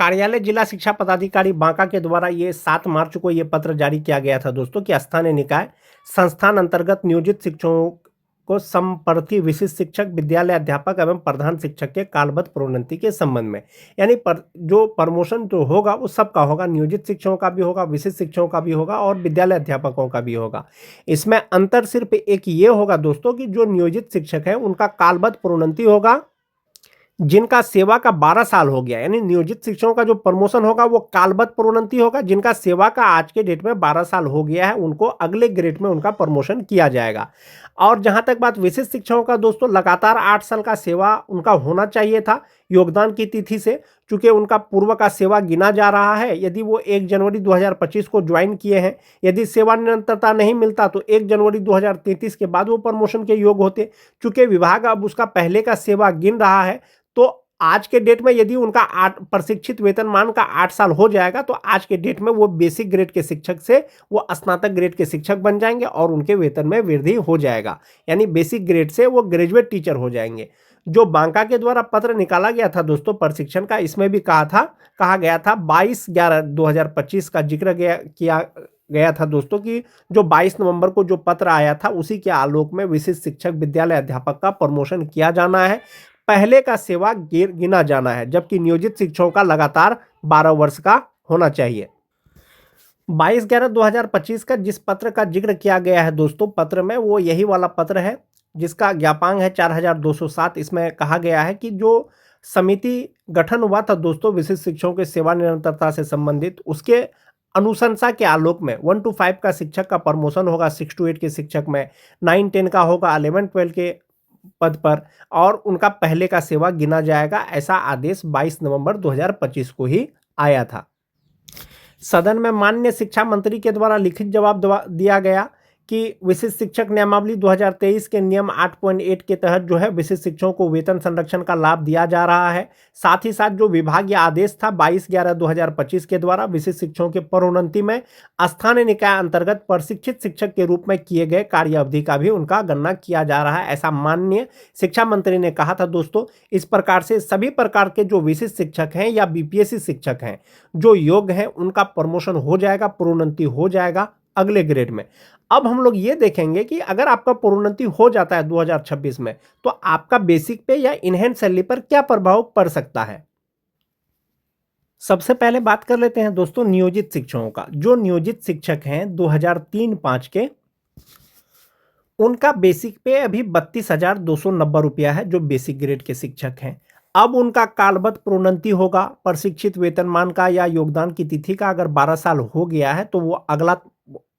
कार्यालय जिला शिक्षा पदाधिकारी बांका के द्वारा ये 7 मार्च को ये पत्र जारी किया गया था दोस्तों कि स्थानीय निकाय संस्थान अंतर्गत नियोजित शिक्षकों को समप्रति विशिष्ट शिक्षक, विद्यालय अध्यापक एवं प्रधान शिक्षक के कालबद्ध प्रोन्नति के संबंध में, यानी जो प्रमोशन जो होगा वो सबका होगा, नियोजित शिक्षकों का भी होगा, विशिष्ट शिक्षकों का भी होगा और विद्यालय अध्यापकों का भी होगा। इसमें अंतर सिर्फ एक ये होगा दोस्तों कि जो नियोजित शिक्षक है उनका कालबद्ध प्रोन्नति होगा जिनका सेवा का 12 साल हो गया, यानी नियोजित शिक्षकों का जो प्रमोशन होगा वो कालबद्ध प्रोन्नति होगा। जिनका सेवा का आज के डेट में 12 साल हो गया है उनको अगले ग्रेड में उनका प्रमोशन किया जाएगा। और जहां तक बात विशिष्ट शिक्षकों का दोस्तों, लगातार 8 साल का सेवा उनका होना चाहिए था योगदान की तिथि से, चूंकि उनका पूर्व का सेवा गिना जा रहा है। यदि वो 1 जनवरी 2025 को ज्वाइन किए हैं, यदि सेवा निरंतरता नहीं मिलता तो 1 जनवरी 2033 के बाद वो प्रमोशन के योग्य होते। चूंकि विभाग अब उसका पहले का सेवा गिन रहा है तो आज के डेट में यदि उनका प्रशिक्षित वेतनमान का 8 साल हो जाएगा तो आज के डेट में वो बेसिक ग्रेड के शिक्षक से वो स्नातक ग्रेड के शिक्षक बन जाएंगे और उनके वेतन में वृद्धि हो जाएगा, यानी बेसिक ग्रेड से वो ग्रेजुएट टीचर हो जाएंगे। जो बांका के द्वारा पत्र निकाला गया था दोस्तों प्रशिक्षण का, इसमें भी कहा गया था 22/11/2025 का जिक्र किया गया था दोस्तों कि जो 22 नवंबर को जो पत्र आया था उसी के आलोक में विशिष्ट शिक्षक, विद्यालय अध्यापक का प्रमोशन किया जाना है, पहले का सेवा गिना जाना है, जबकि नियोजित शिक्षकों का लगातार 12 वर्ष का होना चाहिए। 22/11/2025 का जिस पत्र का जिक्र किया गया है दोस्तों पत्र में, वो यही वाला पत्र है जिसका ज्ञापांक है 4207। इसमें कहा गया है कि जो समिति गठन हुआ था दोस्तों विशिष्ट शिक्षकों के सेवा निरंतरता से संबंधित, उसके अनुशंसा के आलोक में 1 to 5 का शिक्षक का प्रमोशन होगा, 6 to 8 के शिक्षक में, 9-10 का होगा 11-12 के पद पर, और उनका पहले का सेवा गिना जाएगा। ऐसा आदेश 22 नवंबर 2025 को ही आया था। सदन में माननीय शिक्षा मंत्री के द्वारा लिखित जवाब दिया गया कि विशिष्ट शिक्षक नियमावली 2023 के नियम 8.8 के तहत जो है विशिष्ट शिक्षकों को वेतन संरक्षण का लाभ दिया जा रहा है। साथ ही साथ जो विभागीय आदेश था 22/11/2025 के द्वारा विशिष्ट शिक्षकों के प्रोन्नति में स्थानीय निकाय अंतर्गत प्रशिक्षित शिक्षक के रूप में किए गए कार्य अवधि का भी उनका गणना किया जा रहा है, ऐसा माननीय शिक्षा मंत्री ने कहा था दोस्तों। इस प्रकार से सभी प्रकार के जो विशिष्ट शिक्षक हैं या बीपीएससी शिक्षक हैं जो योग्य हैं उनका प्रमोशन हो जाएगा, प्रोन्नति हो जाएगा अगले ग्रेड में। अब हम लोग ये देखेंगे कि अगर आपका प्रोन्नति हो जाता है 2026 में तो आपका बेसिक पे या इनहेंस सैलरी पर क्या प्रभाव पड़ सकता है। सबसे पहले बात कर लेते हैं दोस्तों नियोजित शिक्षकों का। जो नियोजित शिक्षक हैं 2003-05 के, उनका बेसिक पे अभी 32,290 रुपया है जो बेसिक ग्रेड के शिक्षक हैं। अब उनका कालबद्ध प्रोन्नति होगा प्रशिक्षित वेतनमान का या योगदान की तिथि का, अगर 12 साल हो गया है तो वो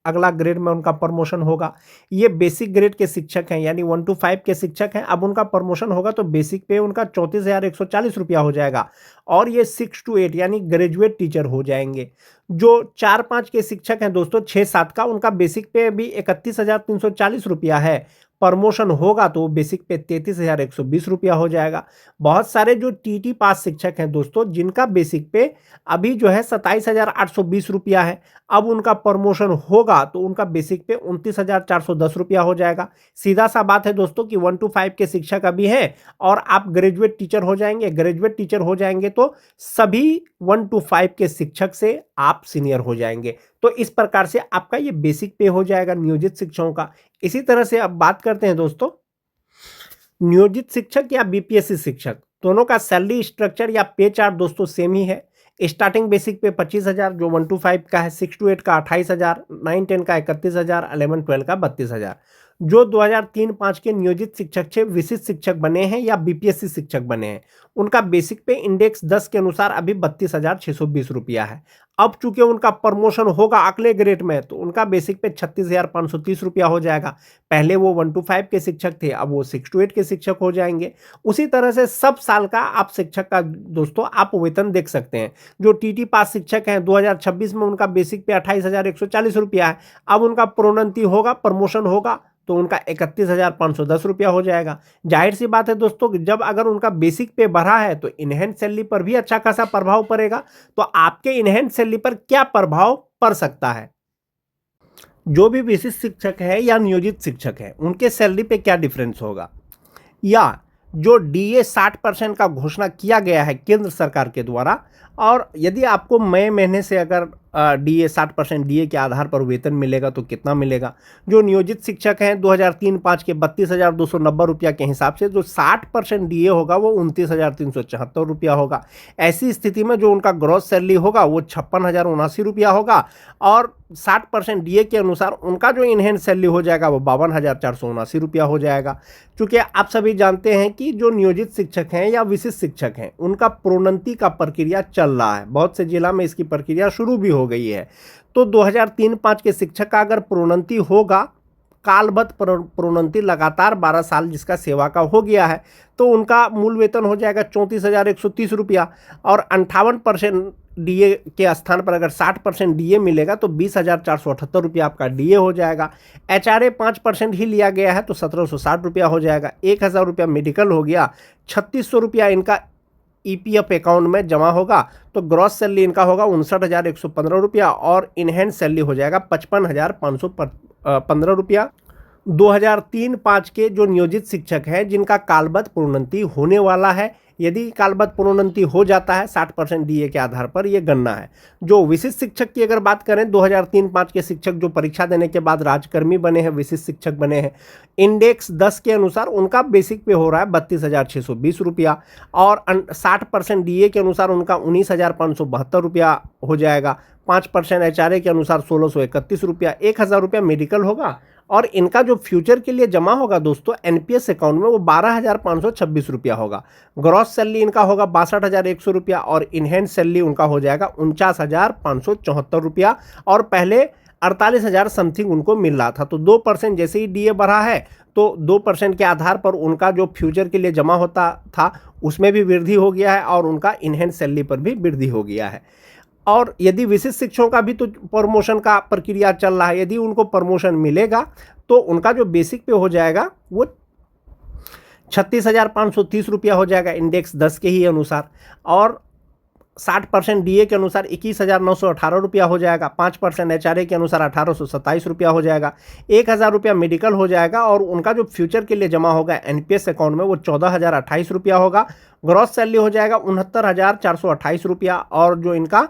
अगला ग्रेड में उनका प्रमोशन होगा। ये बेसिक ग्रेड के शिक्षक हैं यानी 1 to 5 के शिक्षक हैं। अब उनका प्रमोशन होगा तो बेसिक पे उनका 34,140 रुपया हो जाएगा और ये 6 to 8 यानी ग्रेजुएट टीचर हो जाएंगे। जो 4-5 के शिक्षक हैं दोस्तों 6-7 का, उनका बेसिक पे भी 31,340 रुपया है, प्रमोशन होगा तो बेसिक पे 33,120 रुपया हो जाएगा। बहुत सारे जो टीटी पास शिक्षक हैं दोस्तों जिनका बेसिक पे अभी जो है 27,820 रुपया है, अब उनका प्रमोशन होगा तो उनका बेसिक पे 29,410 रुपया हो जाएगा। सीधा सा बात है दोस्तों कि 1 to 5 के शिक्षक अभी हैं और आप ग्रेजुएट टीचर हो जाएंगे। ग्रेजुएट टीचर हो जाएंगे तो सभी 1 to 5 के शिक्षक से आप सीनियर हो जाएंगे। तो इस प्रकार से आपका ये बेसिक पे हो जाएगा नियोजित शिक्षकों का। इसी तरह से अब बात करते हैं दोस्तों नियोजित शिक्षक या बीपीएससी शिक्षक, दोनों का सैलरी स्ट्रक्चर या पे चार्ट दोस्तों सेम ही है। स्टार्टिंग बेसिक पे 25,000 जो 1 to 5 का है, 6 to 8 का 28,000, 9-10 का 31,000, 11-12 का 32,000। जो 2003-05 के नियोजित शिक्षक से विशिष्ट शिक्षक बने हैं या बीपीएससी शिक्षक बने हैं, उनका बेसिक पे इंडेक्स 10 के अनुसार अभी 32,620 रुपया है। अब चूंकि उनका प्रमोशन होगा अगले ग्रेड में तो उनका बेसिक पे 36,530 रुपया हो जाएगा। पहले वो 1 to 5 के शिक्षक थे, अब वो 6 to 8 के शिक्षक हो जाएंगे। उसी तरह से सब साल का आप शिक्षक का दोस्तों आप वेतन देख सकते हैं। जो टीटी पास शिक्षक हैं 2026 में उनका बेसिक पे 28,140 रुपया है, अब उनका प्रोन्नति होगा, प्रमोशन होगा तो उनका 31,510 रुपया हो जाएगा। जाहिर सी बात है दोस्तों जब अगर उनका बेसिक पे बढ़ा है तो इनहेंस सैलरी पर भी अच्छा खासा प्रभाव पड़ेगा। तो आपके इनहेंस सैलरी पर क्या प्रभाव पड़ सकता है। जो भी विशिष्ट शिक्षक है या नियोजित शिक्षक है उनके सैलरी पे क्या डिफरेंस होगा, या जो डीए 60% का घोषणा किया गया है केंद्र सरकार के द्वारा, और यदि आपको मई महीने से अगर डीए 60% डीए के आधार पर वेतन मिलेगा तो कितना मिलेगा? जो नियोजित शिक्षक हैं 2003-05 के 32,290 रुपया के हिसाब से जो 60% डीए होगा वो 29,374 रुपया होगा। ऐसी स्थिति में जो उनका ग्रॉस सैलरी होगा वो 56,079 रुपया होगा, और 60% डीए के अनुसार उनका जो इनहेंस सैलरी हो जाएगा वो 52,479 रुपया हो जाएगा। क्योंकि आप सभी जानते हैं कि जो नियोजित शिक्षक हैं या विशिष्ट शिक्षक हैं उनका प्रोन्नति का प्रक्रिया चल रहा है, बहुत से जिला में इसकी प्रक्रिया शुरू भी हो गई है। तो 2003-05 के शिक्षक का अगर प्रोन्नति होगा, कालबद्ध प्रोन्नति लगातार 12 साल जिसका सेवा का हो गया है, तो उनका मूल वेतन हो जाएगा 34,130 रुपया, और 58% डीए के स्थान पर अगर 60% डीए मिलेगा तो 20,478 रुपया आपका डीए हो जाएगा। एचआरए 5% ही लिया गया है तो 1,760 रुपया हो जाएगा। 1,000 रुपया मेडिकल हो गया, 3,600 रुपया इनका ईपीएफ अकाउंट में जमा होगा, तो ग्रॉस सैलरी इनका होगा 59,115 रुपया, और इनहेंस सैलरी हो जाएगा 55,515 रुपया। 2003-05 के जो नियोजित शिक्षक हैं जिनका कालबद्ध प्रोन्नति होने वाला है, यदि कालबद्ध प्रोन्नति हो जाता है 60% डीए के आधार पर, यह गणना है। जो विशिष्ट शिक्षक की अगर बात करें, 2003-05 के शिक्षक जो परीक्षा देने के बाद राजकर्मी बने हैं, विशिष्ट शिक्षक बने हैं, इंडेक्स 10 के अनुसार उनका बेसिक पे हो रहा है 32,620 रुपया, और 60% डीए के अनुसार उनका 19,572 रुपया हो जाएगा। 5% एचआरए के अनुसार 1,631 रुपया, 1,000 रुपया मेडिकल होगा, और इनका जो फ्यूचर के लिए जमा होगा दोस्तों एनपीएस अकाउंट में वो 12,526 रुपया होगा। ग्रॉस सैलरी इनका होगा 62,100 रुपया, और इनहेंस सैलरी उनका हो जाएगा 49,574 रुपया, और पहले 48,000 समथिंग उनको मिल रहा था। तो 2% जैसे ही डीए बढ़ा है तो 2% के आधार पर उनका जो फ्यूचर के लिए जमा होता था उसमें भी वृद्धि हो गया है, और उनका इनहेंस सैलरी पर भी वृद्धि हो गया है। और यदि विशिष्ट शिक्षकों का भी तो प्रमोशन का प्रक्रिया चल रहा है, यदि उनको प्रमोशन मिलेगा तो उनका जो बेसिक पे हो जाएगा वो 36,530 रुपया हो जाएगा इंडेक्स 10 के ही अनुसार, और 60% डीए के अनुसार 21,918 रुपया हो जाएगा। 5% एचआरए के अनुसार 1,827 रुपया हो जाएगा। 1,000 रुपया मेडिकल हो जाएगा, और उनका जो फ्यूचर के लिए जमा होगा एनपीएस अकाउंट में वो 14,028 रुपया होगा। ग्रॉस सैलरी हो जाएगा 69,428 रुपया, और जो इनका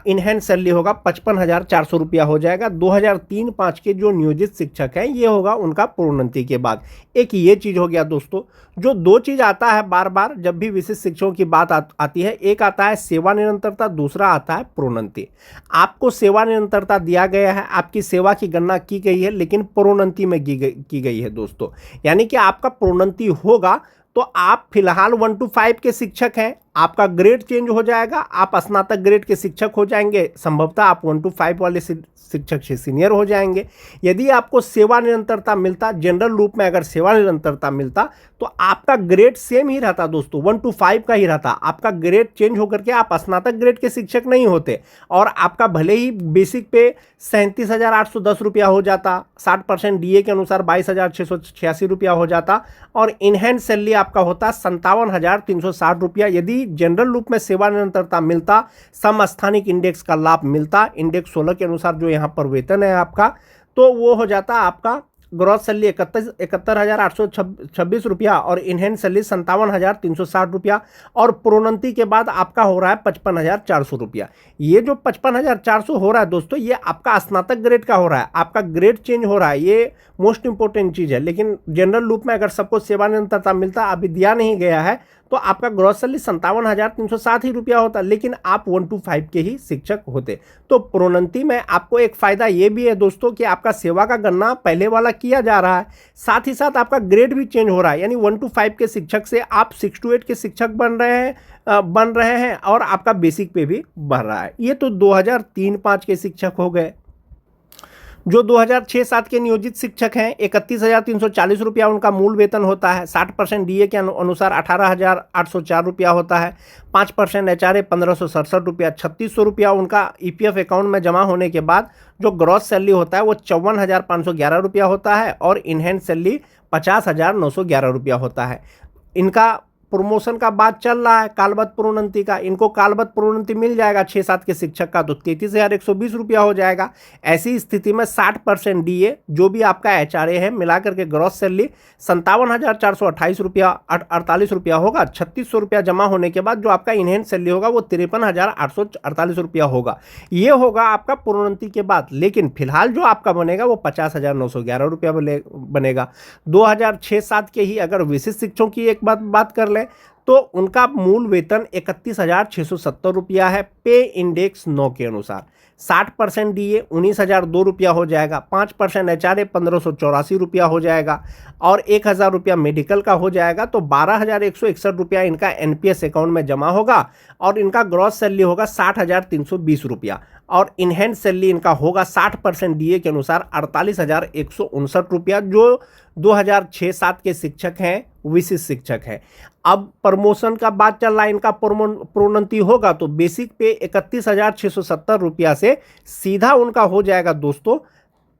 इनहेंस सैलरी होगा 55,400 रुपया हो जाएगा। 2003-05 के जो नियोजित शिक्षक हैं ये होगा उनका प्रोन्नति के बाद। एक ये चीज़ हो गया दोस्तों। जो दो चीज़ आता है बार बार जब भी विशिष्ट शिक्षकों की बात आती है, एक आता है सेवा निरंतरता, दूसरा आता है प्रोन्नति। आपको सेवा निरंतरता दिया गया है, आपकी सेवा की गणना की गई है, लेकिन प्रोन्नति में की गई है दोस्तों। यानी कि आपका प्रोन्नति होगा तो आप फिलहाल 1 to 5 के शिक्षक हैं, आपका ग्रेड चेंज हो जाएगा, आप स्नातक ग्रेड के शिक्षक हो जाएंगे, संभवतः आप 1 to 5 वाले शिक्षक से सीनियर हो जाएंगे। यदि आपको सेवा निरंतरता मिलता, जनरल रूप में अगर सेवा निरंतरता मिलता तो आपका ग्रेड सेम ही रहता दोस्तों, 1 to 5 का ही रहता। आपका ग्रेड चेंज होकर के आप स्नातक ग्रेड के शिक्षक नहीं होते, और आपका भले ही बेसिक पे 37,810 रुपया हो जाता, 60% डीए के अनुसार 22,686 रुपया हो जाता, और इनहेंस सैलरी आपका होता 57,360 रुपया। यदि जनरल रूप में सेवा निरंतरता मिलता, समस्थानिक इंडेक्स का लाभ मिलता, इंडेक्स 16 के अनुसार जो यहाँ पर वेतन है आपका, तो वो हो जाता आपका ग्रॉस सैलरी 71,826 रुपया, और इनहेंस सैलरी 57,360 रुपया, और प्रोन्नति के बाद आपका हो रहा है 55,400 रुपया। ये जो 55,400 हो रहा है दोस्तों, ये आपका स्नातक ग्रेड का हो रहा है, आपका ग्रेड चेंज हो रहा है, ये मोस्ट इंपॉर्टेंट चीज़ है। लेकिन जनरल रूप में अगर सबको सेवा निरंतरता मिलता, अभी दिया नहीं गया है, तो आपका ग्रॉस सैलरी 57,360 ही रुपया होता, लेकिन आप 1 to 5 के ही शिक्षक होते। तो प्रोन्नति में आपको एक फ़ायदा ये भी है दोस्तों कि आपका सेवा का गणना पहले वाला किया जा रहा है, साथ ही साथ आपका ग्रेड भी चेंज हो रहा है। यानी 1 to 5 के शिक्षक से आप 6 to 8 के शिक्षक बन रहे हैं, और आपका बेसिक पे भी बढ़ रहा है। ये तो 2003-05 के शिक्षक हो गए। जो 2006-07 के नियोजित शिक्षक हैं, 31,340 रुपया उनका मूल वेतन होता है। 60% डीए के अनुसार 18,804 रुपया होता है। 5% एचआरए 1,567 रुपया, 3,600 रुपया उनका ईपीएफ अकाउंट में जमा होने के बाद जो ग्रॉस सैलरी होता है वो 54,511 रुपया होता है, और इनहेंस सैलरी 50,911 रुपया होता है। इनका प्रमोशन का बात चल रहा है, कालबद्ध प्रोन्नति का, इनको कालबद्ध प्रोन्नति मिल जाएगा 6-7 के शिक्षक का तो 33,120 रुपया हो जाएगा। ऐसी स्थिति में 60% डीए जो भी आपका एचआरए है मिलाकर के ग्रॉस सैलरी 57,428 रुपया 48 रुपया होगा। 3600 रुपया जमा होने के बाद जो आपका इनहेंस सैलरी होगा वो 53,848 रुपया होगा। ये होगा आपका प्रोन्नति के बाद। लेकिन फिलहाल जो आपका बनेगा वो 50,911 रुपया बनेगा। 2006-7 के ही अगर विशिष्ट शिक्षकों की एक बात कर लें तो उनका मूल वेतन 31,670 रुपया है पे इंडेक्स 9 के अनुसार। 60% डीए 19,002 रुपया हो जाएगा, 5% एचआरए 1,584 रुपया हो जाएगा और 1,000 रुपया मेडिकल का हो जाएगा। तो 12,161 रुपया इनका एनपीएस अकाउंट में जमा होगा और इनका ग्रॉस सैलरी होगा 60,320 रुपया और इनहैंड सैलरी इनका होगा 60% डीए के अनुसार 48,159 रुपया जो 2006-7 के शिक्षक हैं, विशिष्ट शिक्षक हैं। अब प्रमोशन का बात चल रहा है, इनका प्रोन्नति होगा तो बेसिक पे 31,670 रुपया से सीधा उनका हो जाएगा दोस्तों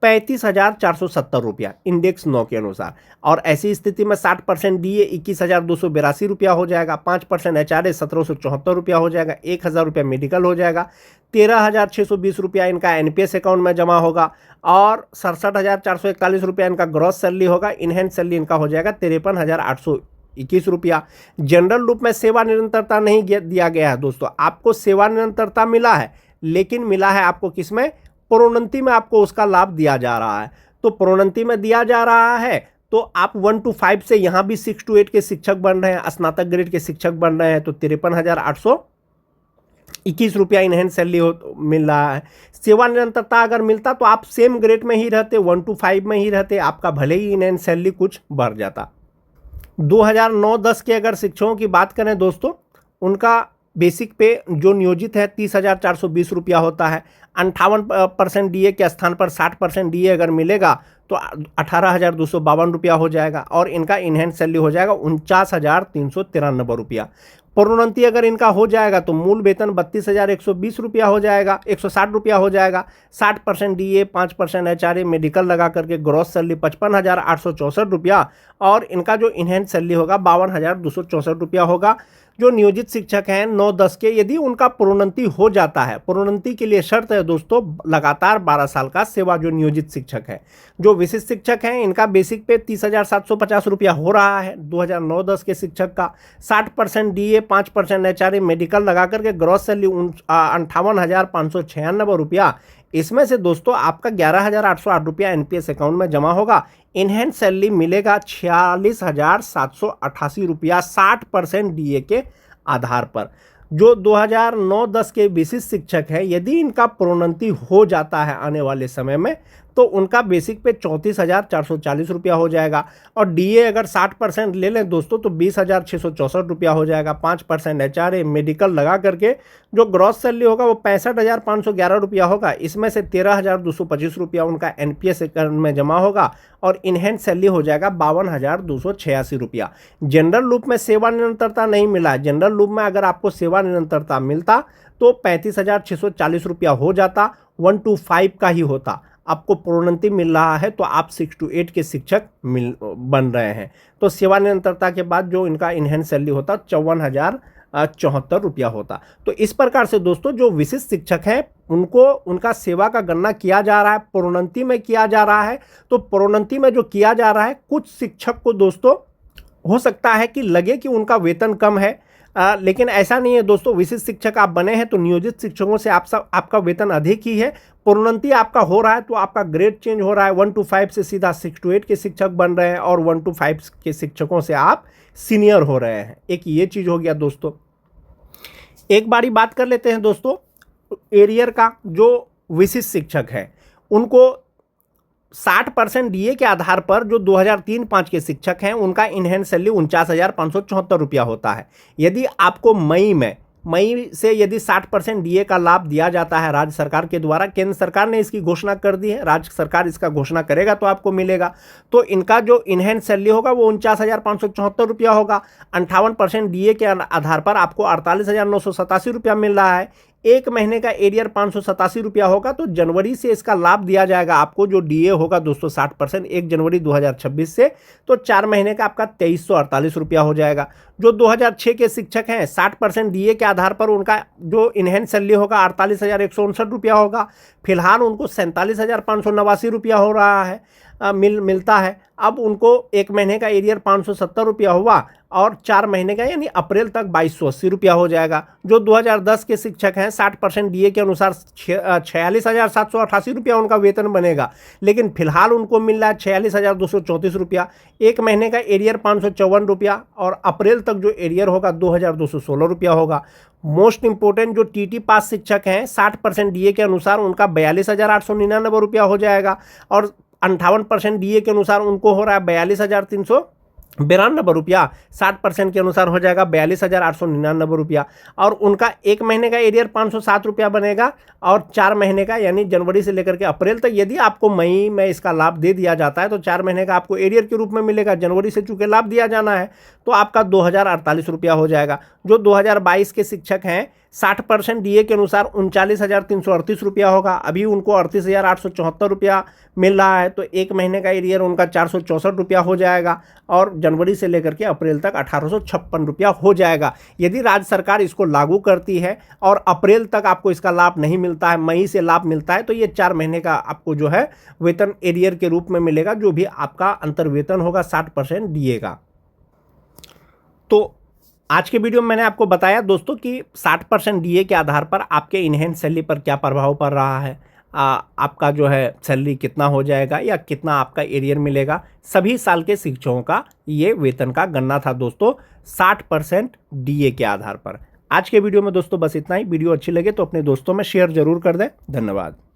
35,470 रुपया इंडेक्स 9 के अनुसार। और ऐसी स्थिति में 60% डीए 21,282 रुपया हो जाएगा, 5% एचआरए 1,774 रुपया हो जाएगा, 1,000 रुपया मेडिकल हो जाएगा, 13,620 रुपया इनका एनपीएस अकाउंट में जमा होगा और 67,441 रुपया इनका ग्रॉस सैलरी होगा। इनहैंड सैलरी इनका हो जाएगा 53,821 रुपया। जनरल रूप में सेवा निरंतरता नहीं दिया गया है दोस्तों, आपको सेवा निरंतरता मिला है लेकिन मिला है आपको किसमें, प्रोन्नति में आपको उसका लाभ दिया जा रहा है। तो प्रोन्नति में दिया जा रहा है तो आप 1 to 5 से यहाँ भी 6 to 8 के शिक्षक बन रहे हैं, स्नातक ग्रेड के शिक्षक बन रहे हैं तो 53,821 रुपया इनहैंड सैलरी मिल रहा है। सेवा निरंतरता अगर मिलता तो आप सेम ग्रेड में ही रहते, 1 to 5 में ही रहते, आपका भले ही इनहैंड सैलरी कुछ बढ़ जाता। 2009-10 के अगर शिक्षकों की बात करें दोस्तों, उनका बेसिक पे जो नियोजित है 30,420 रुपया होता है। 58% डीए के स्थान पर 60% डीए अगर मिलेगा तो 18,252 रुपया हो जाएगा और इनका इनहैंड सैलरी हो जाएगा 49,393 रुपया। प्रोन्नति अगर इनका हो जाएगा तो मूल वेतन 32,120 रुपया हो जाएगा, 160 रुपया हो जाएगा। 60% डीए 5% एचआरए मेडिकल लगा करके ग्रॉस सैलरी 55,864 रुपया और इनका जो इनहैंड सैलरी होगा 52,264 रुपया होगा। जो नियोजित शिक्षक हैं 9-10 के, यदि उनका प्रोन्नति हो जाता है, प्रोन्नति के लिए शर्त है दोस्तों लगातार 12 साल का सेवा जो नियोजित शिक्षक है। जो विशिष्ट शिक्षक हैं इनका बेसिक पे 30,750 रुपया हो रहा है 2009-10 के शिक्षक का। 60% डीए 5% एचआरए मेडिकल लगा करके ग्रॉस सैलरी 58,596 रुपया। इसमें से दोस्तों आपका 11,808 रुपया एनपीएस अकाउंट में जमा होगा। इनहैंड सैलरी मिलेगा 46,788 रुपया 60% डीए के आधार पर। जो 2009-10 के विशिष्ट शिक्षक हैं यदि इनका प्रोन्नति हो जाता है आने वाले समय में तो उनका बेसिक पे 34,440 रुपया हो जाएगा और डीए अगर 60% ले लें दोस्तों तो 20,664 रुपया हो जाएगा। 5% एचआरए मेडिकल लगा करके जो ग्रॉस सैलरी होगा वो 65,511 रुपया होगा। इसमें से 13,225 रुपया उनका एनपीएस अकाउंट में जमा होगा और इनहैंड सैलरी हो जाएगा 52,286 रुपया। जनरल रूप में सेवा निरंतरता नहीं मिला है। जनरल रूप में अगर आपको सेवा निरंतरता मिलता तो 35,640 रुपया हो जाता, 1 to 5 का ही होता। आपको प्रोन्नति मिल रहा है तो आप 6 to 8 के शिक्षक बन रहे हैं तो सेवा निरंतरता के बाद जो इनका इनहैंड सैलरी होता 54,074 रुपया होता। तो इस प्रकार से दोस्तों जो विशिष्ट शिक्षक हैं उनको उनका सेवा का गणना किया जा रहा है, प्रोन्नति में किया जा रहा है। तो प्रोन्नति में जो किया जा रहा है कुछ शिक्षक को दोस्तों हो सकता है कि लगे कि उनका वेतन कम है, लेकिन ऐसा नहीं है दोस्तों। विशिष्ट शिक्षक आप बने हैं तो नियोजित शिक्षकों से आपका वेतन अधिक ही है। प्रोन्नति आपका हो रहा है तो आपका ग्रेड चेंज हो रहा है, 1 to 5 से सीधा 6 to 8 के शिक्षक बन रहे हैं और 1 to 5 के शिक्षकों से आप सीनियर हो रहे हैं। एक ये चीज़ हो गया दोस्तों। एक बारी बात कर लेते हैं दोस्तों एरियर का। जो विशिष्ट शिक्षक है उनको 60% डीए के आधार पर जो 2003-5 के शिक्षक हैं उनका इनहैंड सैलरी 49,574 रुपया होता है। यदि आपको मई से यदि 60% डीए का लाभ दिया जाता है राज्य सरकार के द्वारा, केंद्र सरकार ने इसकी घोषणा कर दी है, राज्य सरकार इसका घोषणा करेगा तो आपको मिलेगा। तो इनका जो इनहैंड सैलरी होगा वो 49,574 रुपया होगा। 58% डीए के आधार पर आपको 48,987 रुपया मिल रहा है। एक महीने का एरियर 587 रुपया होगा। तो जनवरी से इसका लाभ दिया जाएगा आपको, जो डीए होगा दोस्तों 60% 1 जनवरी 2026 से, तो 4 महीने का आपका 2348 रुपया हो जाएगा। जो 2006 के शिक्षक हैं 60% डीए के आधार पर उनका जो इनहेंस सैलरी होगा 48,159 रुपया होगा। फिलहाल उनको 47,589 रुपया हो रहा है, मिलता है। अब उनको एक महीने का एरियर 570 रुपया हुआ और 4 महीने का यानी अप्रैल तक 2280 रुपया हो जाएगा। जो 2010 के शिक्षक हैं 60% डीए के अनुसार 46,788 रुपया उनका वेतन बनेगा, लेकिन फिलहाल उनको मिल रहा है 46,234 रुपया। एक महीने का एरियर 554 रुपया और अप्रैल तक जो एरियर होगा 2,216 रुपया होगा। मोस्ट इंपोर्टेंट जो टीटी पास शिक्षक हैं 60% डीए के अनुसार उनका 42,899 रुपया हो जाएगा और 58% डीए के अनुसार उनको हो रहा है 42,392 रुपया। 60% के अनुसार हो जाएगा 42,899 रुपया और उनका एक महीने का एरियर 507 रुपया बनेगा और 4 महीने का यानी जनवरी से लेकर के अप्रैल तक यदि आपको मई में इसका लाभ दे दिया जाता है तो 4 महीने का आपको एरियर के रूप में मिलेगा। जनवरी से चूंकि लाभ दिया जाना है तो आपका 2,048 रुपया हो जाएगा। जो 2022 के शिक्षक हैं 60% डीए के अनुसार 39,338 रुपया होगा। अभी उनको 38,874 रुपया मिल रहा है, तो एक महीने का एरियर उनका 464 रुपया हो जाएगा और जनवरी से लेकर के अप्रैल तक 1,856 रुपया हो जाएगा। यदि राज्य सरकार इसको लागू करती है और अप्रैल तक आपको इसका लाभ नहीं मिलता है, मई से लाभ मिलता है, तो ये 4 महीने का आपको जो है वेतन एरियर के रूप में मिलेगा, जो भी आपका अंतर्वेतन होगा 60% डीए का। तो आज के वीडियो में मैंने आपको बताया दोस्तों कि 60% डीए के आधार पर आपके इनहेंस सैलरी पर क्या प्रभाव पड़ रहा है, आपका जो है सैलरी कितना हो जाएगा या कितना आपका एरियर मिलेगा। सभी साल के शिक्षकों का ये वेतन का गणना था दोस्तों 60% डीए के आधार पर। आज के वीडियो में दोस्तों बस इतना ही। वीडियो अच्छी लगे तो अपने दोस्तों में शेयर जरूर कर दें। धन्यवाद।